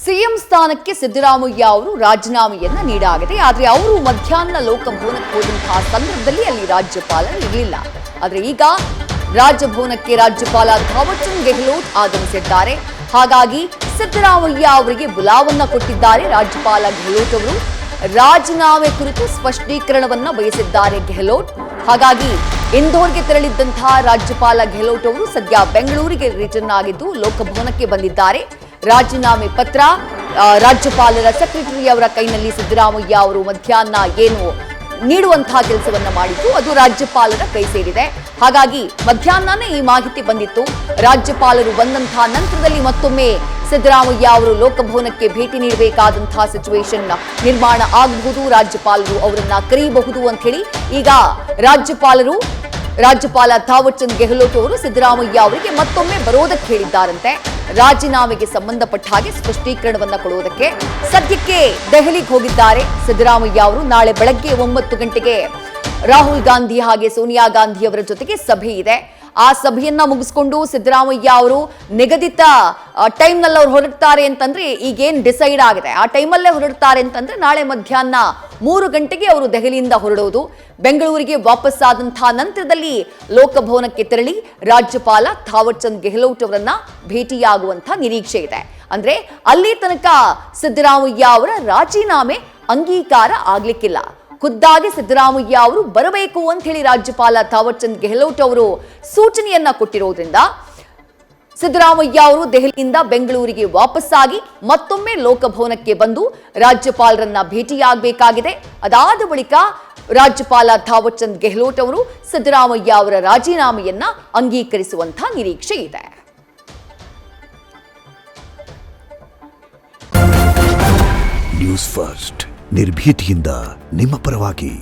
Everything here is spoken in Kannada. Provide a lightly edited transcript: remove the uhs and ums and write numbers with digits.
ಸಿಎಂ ಸ್ಥಾನಕ್ಕೆ ಸಿದ್ದರಾಮಯ್ಯ ಅವರು ರಾಜೀನಾಮೆಯನ್ನ ನೀಡಲಾಗಿದೆ. ಆದರೆ ಅವರು ಮಧ್ಯಾಹ್ನ ಲೋಕಭವನಕ್ಕೆ ಹೋದಂತಹ ಸಂದರ್ಭದಲ್ಲಿ ಅಲ್ಲಿ ರಾಜ್ಯಪಾಲರು ಇರಲಿಲ್ಲ. ಆದರೆ ಈಗ ರಾಜಭವನಕ್ಕೆ ರಾಜ್ಯಪಾಲ ಥಾವರ್ ಚಂದ್ ಗೆಹ್ಲೋಟ್ ಆಗಮಿಸಿದ್ದಾರೆ. ಹಾಗಾಗಿ ಸಿದ್ದರಾಮಯ್ಯ ಅವರಿಗೆ ಬುಲಾವನ್ನ ಕೊಟ್ಟಿದ್ದಾರೆ ರಾಜ್ಯಪಾಲ ಗೆಹ್ಲೋಟ್ ಅವರು. ರಾಜೀನಾಮೆ ಕುರಿತು ಸ್ಪಷ್ಟೀಕರಣವನ್ನ ಬಯಸಿದ್ದಾರೆ ಗೆಹ್ಲೋಟ್. ಹಾಗಾಗಿ ಇಂದೋರ್ಗೆ ತೆರಳಿದ್ದಂತಹ ರಾಜ್ಯಪಾಲ ಗೆಹ್ಲೋಟ್ ಅವರು ಸದ್ಯ ಬೆಂಗಳೂರಿಗೆ ರಿಟರ್ನ್ ಆಗಿದ್ದು ಲೋಕಭವನಕ್ಕೆ ಬಂದಿದ್ದಾರೆ. ರಾಜೀನಾಮೆ ಪತ್ರ ರಾಜ್ಯಪಾಲರ ಸೆಕ್ರೆಟರಿ ಅವರ ಕೈನಲ್ಲಿ ಸಿದ್ದರಾಮಯ್ಯ ಅವರು ಮಧ್ಯಾಹ್ನ ಏನು ನೀಡುವಂತಹ ಕೆಲಸವನ್ನ ಮಾಡಿದ್ದು ಅದು ರಾಜ್ಯಪಾಲರ ಕೈ ಸೇರಿದೆ. ಹಾಗಾಗಿ ಮಧ್ಯಾಹ್ನನೇ ಈ ಮಾಹಿತಿ ಬಂದಿತ್ತು. ರಾಜ್ಯಪಾಲರು ಬಂದಂತಹ ನಂತರದಲ್ಲಿ ಮತ್ತೊಮ್ಮೆ ಸಿದ್ದರಾಮಯ್ಯ ಅವರು ಲೋಕಭವನಕ್ಕೆ ಭೇಟಿ ನೀಡಬೇಕಾದಂತಹ ಸಿಚುವೇಶನ್ ನಿರ್ಮಾಣ ಆಗಬಹುದು, ರಾಜ್ಯಪಾಲರು ಅವರನ್ನ ಕರೆಯಬಹುದು ಅಂತ ಹೇಳಿ ಈಗ ರಾಜ್ಯಪಾಲ ಥಾವರ್ ಚಂದ್ ಗೆಹ್ಲೋಟ್ ಅವರು ಸಿದ್ದರಾಮಯ್ಯ ಅವರಿಗೆ ಮತ್ತೊಮ್ಮೆ ಬರೋದಕ್ಕೆ ಹೇಳಿದ್ದಾರಂತೆ. ರಾಜೀನಾಮೆಗೆ ಸಂಬಂಧಪಟ್ಟ ಹಾಗೆ ಸ್ಪಷ್ಟೀಕರಣವನ್ನ ಕೊಡುವುದಕ್ಕೆ ಸದ್ಯಕ್ಕೆ ದೆಹಲಿಗೆ ಹೋಗಿದ್ದಾರೆ ಸಿದ್ದರಾಮಯ್ಯ ಅವರು. ನಾಳೆ ಬೆಳಗ್ಗೆ 9 ಗಂಟೆಗೆ ರಾಹುಲ್ ಗಾಂಧಿ ಹಾಗೆ ಸೋನಿಯಾ ಗಾಂಧಿ ಅವರ ಜೊತೆಗೆ ಸಭೆ ಇದೆ. ಆ ಸಭೆಯನ್ನ ಮುಗಿಸ್ಕೊಂಡು ಸಿದ್ದರಾಮಯ್ಯ ಅವರು ನಿಗದಿತ ಟೈಮ್ನಲ್ಲಿ ಅವ್ರು ಹೊರಡ್ತಾರೆ ಅಂತಂದ್ರೆ ಈಗೇನ್ ಡಿಸೈಡ್ ಆಗಿದೆ ಆ ಟೈಮಲ್ಲೇ ಹೊರಡ್ತಾರೆ ಅಂತಂದ್ರೆ ನಾಳೆ ಮಧ್ಯಾಹ್ನ 3 ಗಂಟೆಗೆ ಅವರು ದೆಹಲಿಯಿಂದ ಹೊರಡೋದು. ಬೆಂಗಳೂರಿಗೆ ವಾಪಸ್ ಆದಂತಹ ನಂತರದಲ್ಲಿ ಲೋಕಭವನಕ್ಕೆ ತೆರಳಿ ರಾಜ್ಯಪಾಲ ಥಾವರ್ ಚಂದ್ ಗೆಹ್ಲೋಟ್ ಅವರನ್ನ ಭೇಟಿಯಾಗುವಂತಹ ನಿರೀಕ್ಷೆ ಇದೆ. ಅಂದ್ರೆ ಅಲ್ಲಿ ತನಕ ಸಿದ್ದರಾಮಯ್ಯ ಅವರ ರಾಜೀನಾಮೆ ಅಂಗೀಕಾರ ಆಗ್ಲಿಕ್ಕಿಲ್ಲ. ಖುದ್ದಾಗಿ ಸಿದ್ದರಾಮಯ್ಯ ಅವರು ಬರಬೇಕು ಅಂತ ಹೇಳಿ ರಾಜ್ಯಪಾಲ ಥಾವರ್ ಚಂದ್ ಗೆಹ್ಲೋಟ್ ಅವರು ಸೂಚನೆಯನ್ನ ಕೊಟ್ಟಿರೋದ್ರಿಂದ ಸಿದ್ದರಾಮಯ್ಯ ಅವರು ದೆಹಲಿಯಿಂದ ಬೆಂಗಳೂರಿಗೆ ವಾಪಸ್ಸಾಗಿ ಮತ್ತೊಮ್ಮೆ ಲೋಕಭವನಕ್ಕೆ ಬಂದು ರಾಜ್ಯಪಾಲರನ್ನ ಭೇಟಿಯಾಗಬೇಕಾಗಿದೆ. ಅದಾದ ಬಳಿಕ ರಾಜ್ಯಪಾಲ ಥಾವರ್ ಚಂದ್ ಗೆಹ್ಲೋಟ್ ಅವರು ಸಿದ್ದರಾಮಯ್ಯ ಅವರ ರಾಜೀನಾಮೆಯನ್ನ ಅಂಗೀಕರಿಸುವಂತಹ ನಿರೀಕ್ಷೆ ಇದೆ. ನ್ಯೂಸ್ ಫಸ್ಟ್ ನಿರ್ಭೀತಿಯಿಂದ ನಿಮ್ಮ ಪರವಾಗಿ.